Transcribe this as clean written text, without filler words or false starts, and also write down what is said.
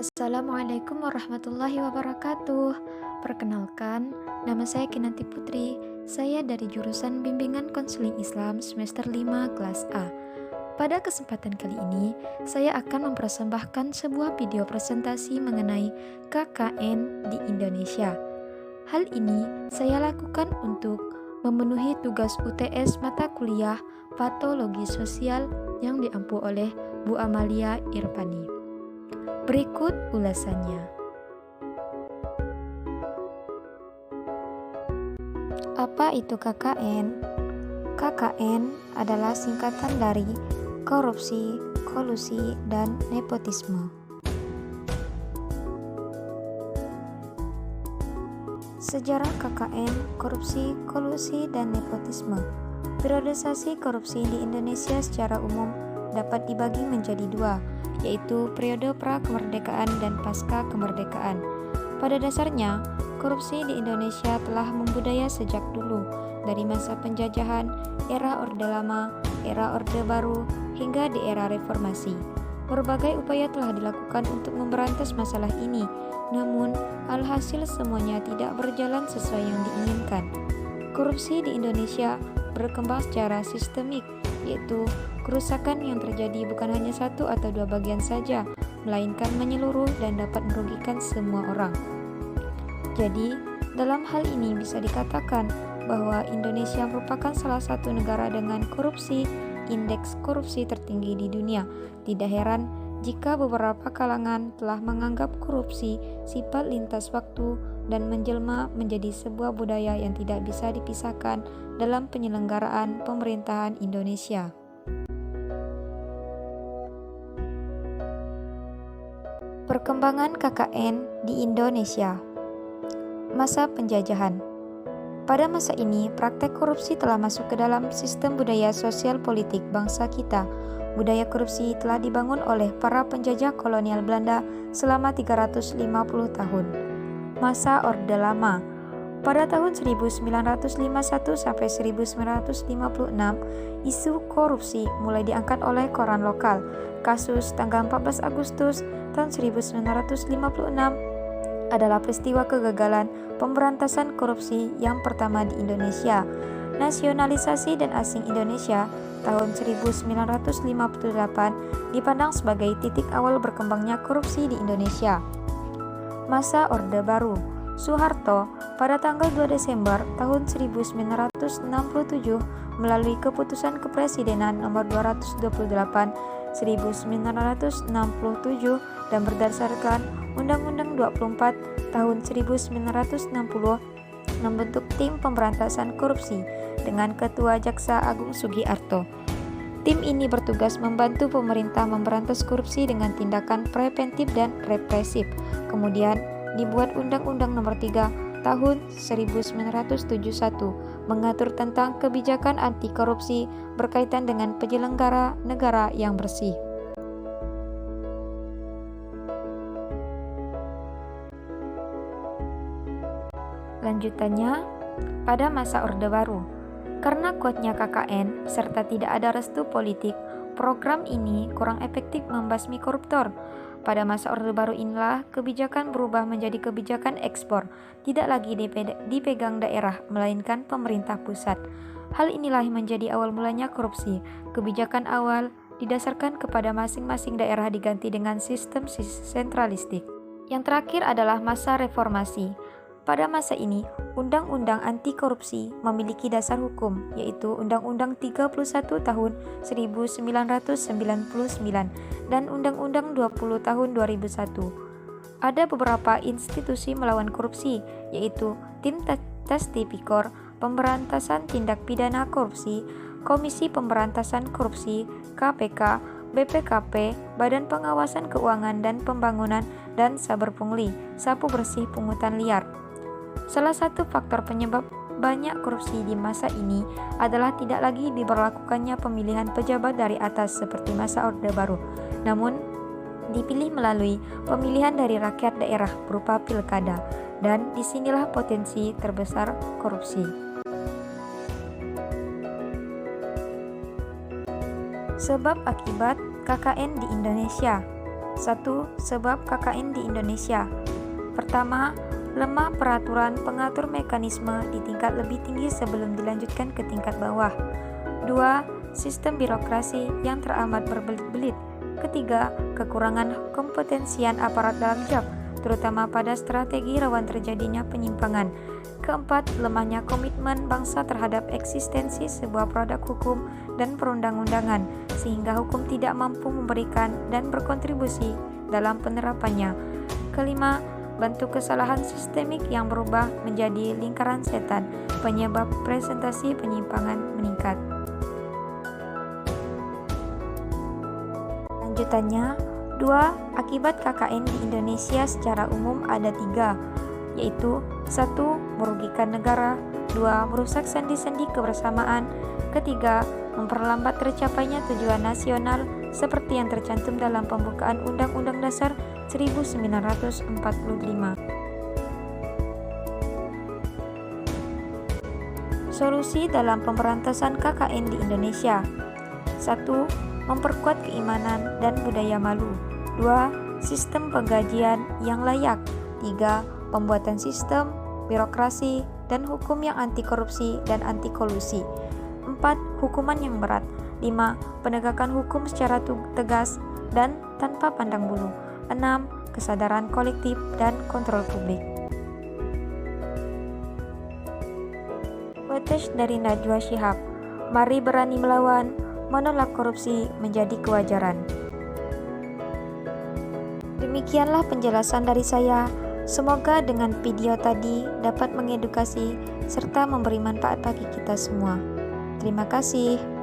Assalamualaikum warahmatullahi wabarakatuh. Perkenalkan, nama saya Kinanti Putri. Saya dari jurusan Bimbingan Konseling Islam semester 5 kelas A. Pada kesempatan kali ini, saya akan mempersembahkan sebuah video presentasi mengenai KKN di Indonesia. Hal ini saya lakukan untuk memenuhi tugas UTS mata kuliah Patologi Sosial yang diampu oleh Bu Amalia Irfani. Berikut ulasannya. Apa itu KKN? KKN adalah singkatan dari korupsi, kolusi, dan nepotisme. Sejarah KKN, korupsi, kolusi, dan nepotisme. Periodisasi korupsi di Indonesia secara umum dapat dibagi menjadi dua, yaitu periode pra-kemerdekaan dan pasca kemerdekaan. Pada dasarnya, korupsi di Indonesia telah membudaya sejak dulu, dari masa penjajahan, era Orde Lama, era Orde Baru, hingga di era Reformasi. Berbagai upaya telah dilakukan untuk memberantas masalah ini, namun alhasil semuanya tidak berjalan sesuai yang diinginkan. Korupsi di Indonesia berkembang secara sistemik, yaitu kerusakan yang terjadi bukan hanya satu atau dua bagian saja, melainkan menyeluruh dan dapat merugikan semua orang. Jadi, dalam hal ini bisa dikatakan bahwa Indonesia merupakan salah satu negara dengan indeks korupsi tertinggi di dunia. Tidak heran jika beberapa kalangan telah menganggap korupsi sifat lintas waktu dan menjelma menjadi sebuah budaya yang tidak bisa dipisahkan dalam penyelenggaraan pemerintahan Indonesia. Perkembangan KKN di Indonesia. Masa penjajahan. Pada masa ini, praktek korupsi telah masuk ke dalam sistem budaya sosial politik bangsa kita. Budaya korupsi telah dibangun oleh para penjajah kolonial Belanda selama 350 tahun. Masa Orde Lama. Pada tahun 1951 sampai 1956, isu korupsi mulai diangkat oleh koran lokal. Kasus tanggal 14 Agustus tahun 1956 adalah peristiwa kegagalan pemberantasan korupsi yang pertama di Indonesia. Nasionalisasi dan asing Indonesia tahun 1958 dipandang sebagai titik awal berkembangnya korupsi di Indonesia. Masa Orde Baru. Soeharto pada tanggal 2 Desember tahun 1967 melalui keputusan kepresidenan nomor 228 1967 dan berdasarkan Undang-Undang 24 tahun 1960 membentuk tim pemberantasan korupsi dengan Ketua Jaksa Agung Sugiarto. Tim ini bertugas membantu pemerintah memberantas korupsi dengan tindakan preventif dan represif. Kemudian dibuat Undang-Undang Nomor 3 Tahun 1971 mengatur tentang kebijakan anti korupsi berkaitan dengan penyelenggara negara yang bersih. Lanjutannya, pada masa Orde Baru. Karena kuatnya KKN serta tidak ada restu politik, program ini kurang efektif membasmi koruptor. Pada masa Orde Baru inilah kebijakan berubah menjadi kebijakan ekspor, tidak lagi dipegang daerah, melainkan pemerintah pusat. Hal inilah yang menjadi awal mulanya korupsi. Kebijakan awal didasarkan kepada masing-masing daerah diganti dengan sistem sentralistik. Yang terakhir adalah masa reformasi. Pada masa ini, Undang-Undang Anti Korupsi memiliki dasar hukum, yaitu Undang-Undang 31 tahun 1999 dan Undang-Undang 20 tahun 2001. Ada beberapa institusi melawan korupsi, yaitu Tim Tes Tipikor, Pemberantasan Tindak Pidana Korupsi, Komisi Pemberantasan Korupsi, KPK, BPKP, Badan Pengawasan Keuangan dan Pembangunan, dan Saber Pungli, Sapu Bersih Pungutan Liar. Salah satu faktor penyebab banyak korupsi di masa ini adalah tidak lagi diberlakukannya pemilihan pejabat dari atas seperti masa Orde Baru, namun dipilih melalui pemilihan dari rakyat daerah berupa pilkada, dan disinilah potensi terbesar korupsi. Sebab akibat KKN di Indonesia. 1. Sebab KKN di Indonesia. Pertama, lemah peraturan pengatur mekanisme di tingkat lebih tinggi sebelum dilanjutkan ke tingkat bawah. 2. Sistem birokrasi yang teramat berbelit-belit. Ketiga, kekurangan kompetensian aparat dalam job, terutama pada strategi rawan terjadinya penyimpangan. Keempat, lemahnya komitmen bangsa terhadap eksistensi sebuah produk hukum dan perundang-undangan, sehingga hukum tidak mampu memberikan dan berkontribusi dalam penerapannya. Kelima, bentuk kesalahan sistemik yang berubah menjadi lingkaran setan, penyebab presentasi penyimpangan meningkat. Lanjutannya, 2. Akibat KKN di Indonesia secara umum ada 3, yaitu 1. Merugikan negara, 2. Merusak sendi-sendi kebersamaan, ketiga, memperlambat tercapainya tujuan nasional seperti yang tercantum dalam pembukaan Undang-Undang Dasar 1945. Solusi dalam pemberantasan KKN di Indonesia. 1. Memperkuat keimanan dan budaya malu. 2. Sistem penggajian yang layak. 3. Pembuatan sistem, birokrasi, dan hukum yang anti korupsi dan anti kolusi. 4. Hukuman yang berat. 5. Penegakan hukum secara tegas dan tanpa pandang bulu. 6. Kesadaran kolektif dan kontrol publik. Quotes dari Najwa Shihab. Mari berani melawan, menolak korupsi menjadi kewajaran. Demikianlah penjelasan dari saya. Semoga dengan video tadi dapat mengedukasi serta memberi manfaat bagi kita semua. Terima kasih.